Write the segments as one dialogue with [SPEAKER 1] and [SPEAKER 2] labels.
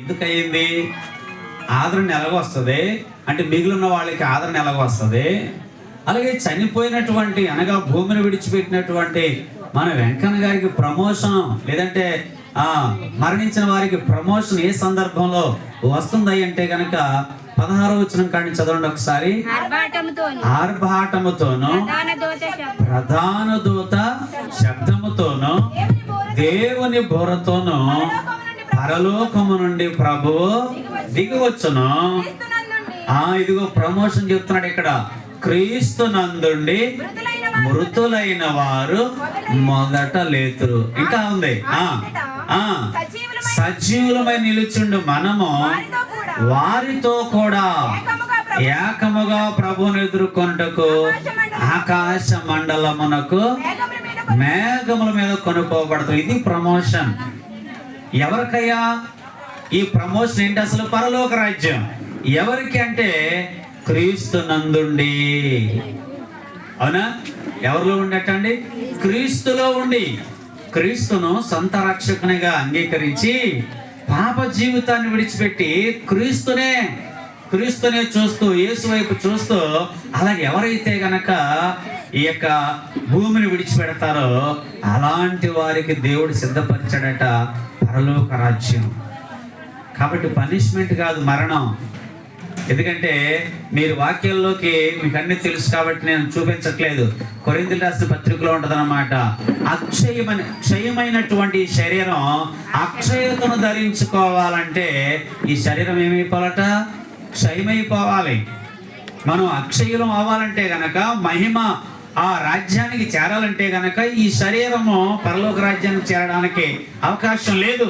[SPEAKER 1] ఎందుకయింది? ఆదరణ ఎలాగొస్తుంది అంటే మిగిలిన వాళ్ళకి ఆదరణ ఎలాగొస్తుంది. అలాగే చనిపోయినటువంటి అనగా భూమిని విడిచిపెట్టినటువంటి మన వెంకన్న గారికి ప్రమోషన్ లేదంటే మరణించిన వారికి ప్రమోషన్ ఏ సందర్భంలో వస్తుంది అంటే కనుక 16వ వచనం కాడి చదవండి ఒకసారి. ఆర్భాటముతోను ప్రధాన దూత శబ్దముతోను దేవుని బోరతోను పరలోకము నుండి ప్రభువు దిగివచ్చును. ఇదిగో ప్రమోషన్ చెప్తున్నాడు ఇక్కడ. క్రీస్తు నందుండి మృతులైన వారు మొదట లేతురు. ఇంకా ఉంది సజీవులమై నిలుచుండు మనము వారితో కూడా ఏకముగా ప్రభువుని ఎదుర్కొనుటకు ఆకాశ మండలమునకు మేఘముల మీద కొనుక్కోబడతాం. ఇది ప్రమోషన్. ఎవరికయ్యా ఈ ప్రమోషన్ ఏంటి? అసలు పరలోక రాజ్యం ఎవరికి అంటే క్రీస్తు నందుండి. అవునా? ఎవరిలో ఉండటండి? క్రీస్తులో ఉండి క్రీస్తును సొంత రక్షకునిగా అంగీకరించి పాప జీవితాన్ని విడిచిపెట్టి క్రీస్తునే చూస్తూ యేసు వైపు చూస్తూ అలా ఎవరైతే గనక ఈ యొక్క భూమిని విడిచిపెడతారో అలాంటి వారికి దేవుడు సిద్ధపరిచాడట పరలోక రాజ్యం. కాబట్టి పనిష్మెంట్ కాదు మరణం. ఎందుకంటే మీరు వాక్యాల్లోకి మీకు అన్ని తెలుసు కాబట్టి నేను చూపించట్లేదు. కొరింథీయులకు రాసిన పత్రికలో ఉంటదన్నమాట. క్షయమైనటువంటి శరీరం అక్షయతను ధరించుకోవాలంటే ఈ శరీరం ఏమైపోవాలట? క్షయమైపోవాలి. మనం అక్షయులం అవ్వాలంటే గనక మహిమ ఆ రాజ్యానికి చేరాలంటే గనక ఈ శరీరము పరలోక రాజ్యానికి చేరడానికి అవకాశం లేదు.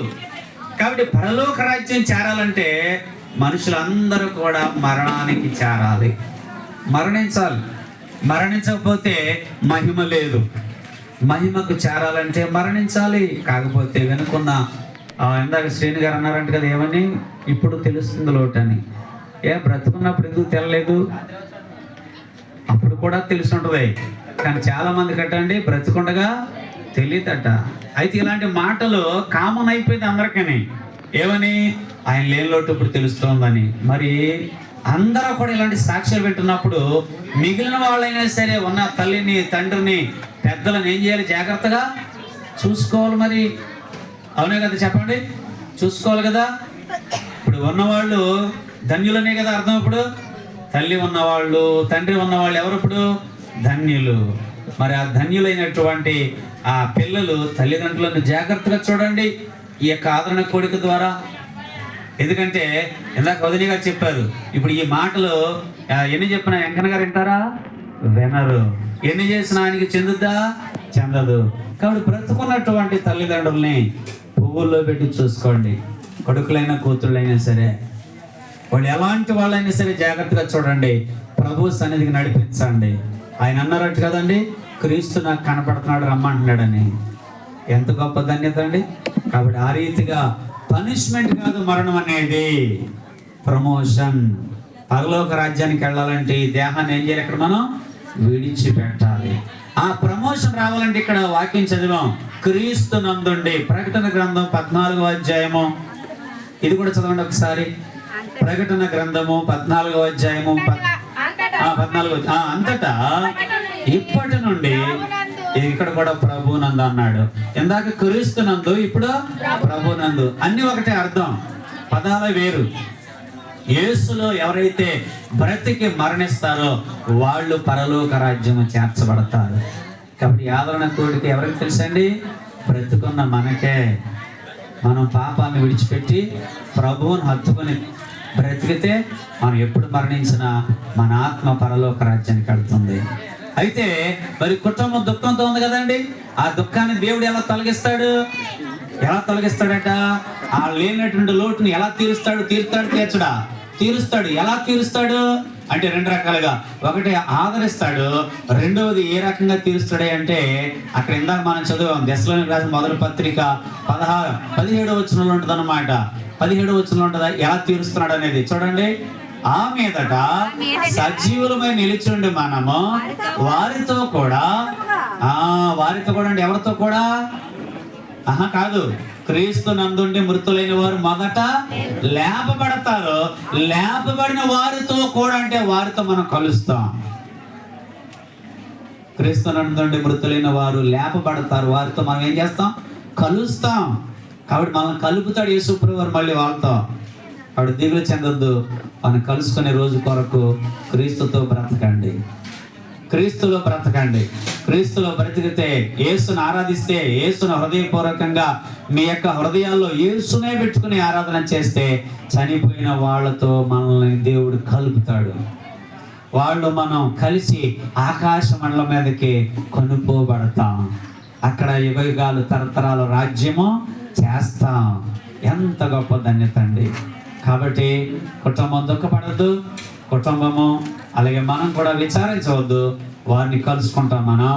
[SPEAKER 1] కాబట్టి పరలోక రాజ్యం చేరాలంటే మనుషులందరూ కూడా మరణానికి చేరాలి, మరణించాలి. మరణించకపోతే మహిమ లేదు. మహిమకు చేరాలంటే మరణించాలి. కాకపోతే వెనుకున్న ఇందాక శ్రేణి గారు అన్నారంట కదా, ఏమని? ఇప్పుడు తెలుస్తుంది లోటని. బ్రతుకున్నప్పుడు ఎందుకు తెలలేదు? అప్పుడు కూడా తెలిసి ఉంటుంది. కానీ చాలా మంది కట్టండి బ్రతుకుండగా తెలియదట. అయితే ఇలాంటి మాటలు కామన్ అయిపోయింది అందరికీ. ఏమని? ఆయన లేని లోటు ఇప్పుడు తెలుస్తోందని. మరి అందరూ కూడా ఇలాంటి సాక్ష్యాలు వింటున్నప్పుడు మిగిలిన వాళ్ళైనా సరే ఉన్న తల్లిని తండ్రిని పెద్దలను ఏం చేయాలి? జాగ్రత్తగా చూసుకోవాలి. మరి అవునే కదా? చెప్పండి. చూసుకోవాలి కదా. ఇప్పుడు ఉన్నవాళ్ళు ధన్యులనే కదా అర్థం. ఇప్పుడు తల్లి ఉన్నవాళ్ళు తండ్రి ఉన్నవాళ్ళు ఎవరు ఇప్పుడు ధన్యులు. మరి ఆ ధన్యులైనటువంటి ఆ పిల్లలు తల్లిదండ్రులను జాగ్రత్తగా చూడండి ఈ యొక్క ఆదరణ కోడిక ద్వారా. ఎందుకంటే ఇందాక వదిలి గారు చెప్పారు. ఇప్పుడు ఈ మాటలు ఎన్ని చెప్పినా వెంకన్న గారు వింటారా? వినరు. ఎన్ని చేసినా ఆయనకి చెందుద్దా? చెందదు. కాబట్టి బ్రతుకున్నటువంటి తల్లిదండ్రుల్ని పువ్వుల్లో పెట్టి చూసుకోండి. కొడుకులైనా కూతుళ్ళైనా సరే వాళ్ళు ఎలాంటి వాళ్ళైనా సరే జాగ్రత్తగా చూడండి. ప్రభు సన్నిధికి నడిపించండి. ఆయన అన్నారట కదండి, క్రీస్తు నాకు కనపడుతున్నాడు రమ్మంటున్నాడని. ఎంత గొప్ప ధన్యత అండి. కాబట్టి ఆ రీతిగా పనిష్మెంట్ కాదు మరణం అనేది, ప్రమోషన్. పరలోక రాజ్యానికి వెళ్ళాలంటే ఈ దేహాన్ని ఏం చేయాలి? ఇక్కడ మనం విడిచిపెట్టాలి. ఆ ప్రమోషన్ రావాలంటే ఇక్కడ వాక్యం చదివాం. క్రీస్తు నందుండి. ప్రకటన గ్రంథం 14వ అధ్యాయము. ఇది కూడా చదవండి ఒకసారి. ప్రకటన గ్రంథము 14వ అధ్యాయము 14. అంతటా ఇప్పటి నుండి ఇక్కడ కూడా ప్రభునందు అన్నాడు. ఇందాక క్రీస్తునందు, ఇప్పుడు ప్రభునందు. అన్ని ఒకటే అర్థం, పదాల వేరు. యేసులో ఎవరైతే బ్రతికి మరణిస్తారో వాళ్ళు పరలోక రాజ్యము చేర్చబడతారు. కాబట్టి ఆదరణ కోడికి ఎవరికి తెలుసండి? బ్రతుకున్న మనకే. మనం పాపాన్ని విడిచిపెట్టి ప్రభువుని హత్తుకొని బ్రతికితే మనం ఎప్పుడు మరణించినా మన ఆత్మ పరలోక రాజ్యానికి వెళ్తుంది. అయితే మరి కుటుంబం దుఃఖంతో ఉంది కదండి. ఆ దుఃఖాన్ని దేవుడు ఎలా తొలగిస్తాడు? ఎలా తొలగిస్తాడట? ఆ లేనటువంటి లోటుని ఎలా తీరుస్తాడు? తీరుస్తాడు. ఎలా తీరుస్తాడు అంటే 2 రకాలుగా. ఒకటి ఆదరిస్తాడు, రెండవది ఏ రకంగా తీరుస్తాడు అంటే అక్కడ ఇందాక మనం చదివాం. దశలోనికి రాసిన మొదటి పత్రిక 17వ వచనంలో ఉంటుంది అన్నమాట. 17వ వచనంలో ఉంటుందా ఎలా తీరుస్తున్నాడు అనేది చూడండి. ఆ మీదట సజీవులమై నిలిచుండి మనము వారితో కూడా అంటే ఎవరితో కూడా? కాదు, క్రీస్తు నందుండి మృతులైన వారు మొదట లేపబడతారు. లేపబడిన వారితో కూడా, అంటే వారితో మనం కలుస్తాం. క్రీస్తు నందుండి మృతులైన వారు లేపబడతారు, వారితో మనం ఏం చేస్తాం? కలుస్తాం. కాబట్టి మనం కలుపుతాడు యేసుప్రభువు వారు మళ్ళీ వాళ్ళతో. కాబట్టి దిగులు చెందొద్దు. మనం కలుసుకునే రోజు కొరకు క్రీస్తుతో బ్రతకండి, క్రీస్తులో బ్రతకండి. క్రీస్తులో బ్రతికితే, యేసును ఆరాధిస్తే, యేసును హృదయపూర్వకంగా మీ యొక్క హృదయాల్లో యేసునే పెట్టుకుని ఆరాధన చేస్తే, చనిపోయిన వాళ్ళతో మనల్ని దేవుడు కలుపుతాడు. వాళ్ళు మనం కలిసి ఆకాశ మండలం మీదకి కొనుక్కోబడతాం. అక్కడ యుగయుగాలు తరతరాల రాజ్యము చేస్తాం. ఎంత గొప్ప ధన్యత అండి. కాబట్టి కుటుంబం దుఃఖపడద్దు, కుటుంబము అలాగే మనం కూడా విచారించవద్దు. వారిని కలుసుకుంటాం, మనం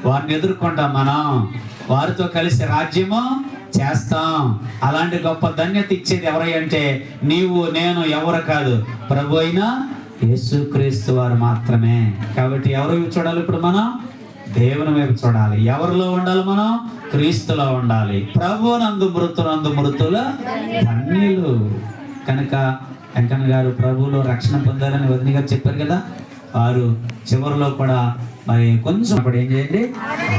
[SPEAKER 1] వారిని ఎదుర్కొంటాం, మనం వారితో కలిసి రాజ్యము చేస్తాం. అలాంటి గొప్ప ధన్యత ఇచ్చేది ఎవరై అంటే నీవు నేను ఎవరు కాదు, ప్రభు అయిన యేసుక్రీస్తు వారు మాత్రమే. కాబట్టి ఎవరు చూడాలి? ఇప్పుడు మనం దేవుని వైపు చూడాలి. ఎవరిలో ఉండాలి? మనం క్రీస్తులో ఉండాలి. ప్రభు నందు మృతుల ధన్యులు. కనుక వెంకన్న గారు ప్రభువులో రక్షణ పొందారని వదిన గారు చెప్పారు కదా, వారు చివరిలో కూడా మరి కొంచెం అప్పుడు ఏం చేయండి?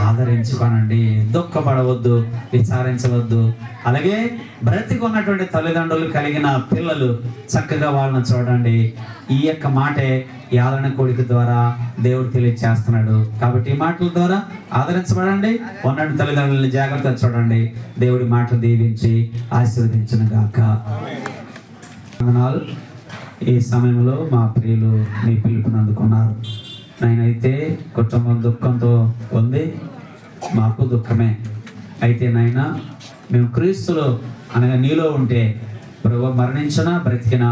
[SPEAKER 1] ఆదరించుకోనండి, దుఃఖపడవద్దు, విచారించవద్దు. అలాగే బ్రతికి ఉన్నటువంటి తల్లిదండ్రులు కలిగిన పిల్లలు చక్కగా వాళ్ళని చూడండి. ఈ యొక్క మాటే యాదన కోడిక ద్వారా దేవుడు తెలియజేస్తున్నాడు. కాబట్టి ఈ మాటల ద్వారా ఆదరించబడండి. ఉన్నటువంటి తల్లిదండ్రులని జాగ్రత్తగా చూడండి. దేవుడి మాటలు దీవించి ఆశీర్వదించును గాక. ఈ సమయంలో మా ప్రియులు మీ పిలుపుని అందుకున్నారు. నేనైతే కుటుంబం దుఃఖంతో ఉంది, మాకు దుఃఖమే. అయితే నాయన మేము క్రీస్తులో అనగా నీలో ఉంటే ప్రభు మరణించినా బ్రతికినా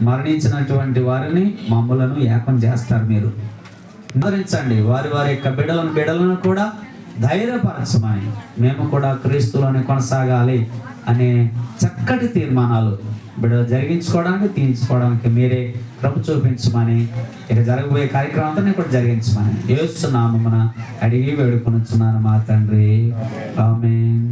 [SPEAKER 1] మరణించినటువంటి వారిని మమ్ములను ఏకం చేస్తారు. మీరు ఆదరించండి. వారి యొక్క బిడలను కూడా ధైర్యపరచమని, మేము కూడా క్రీస్తులోనే కొనసాగాలి అనే చక్కటి తీర్మానాలు బిడ్డలు జరిగించుకోవడానికి తీర్చుకోవడానికి మీరే ప్రభు చూపించమని, ఇక జరగబోయే కార్యక్రమం అంతా కూడా జరిగించమని యేసు నామమున అడిగి వేడుకొనుచున్నాను మా తండ్రి. ఆమేన్.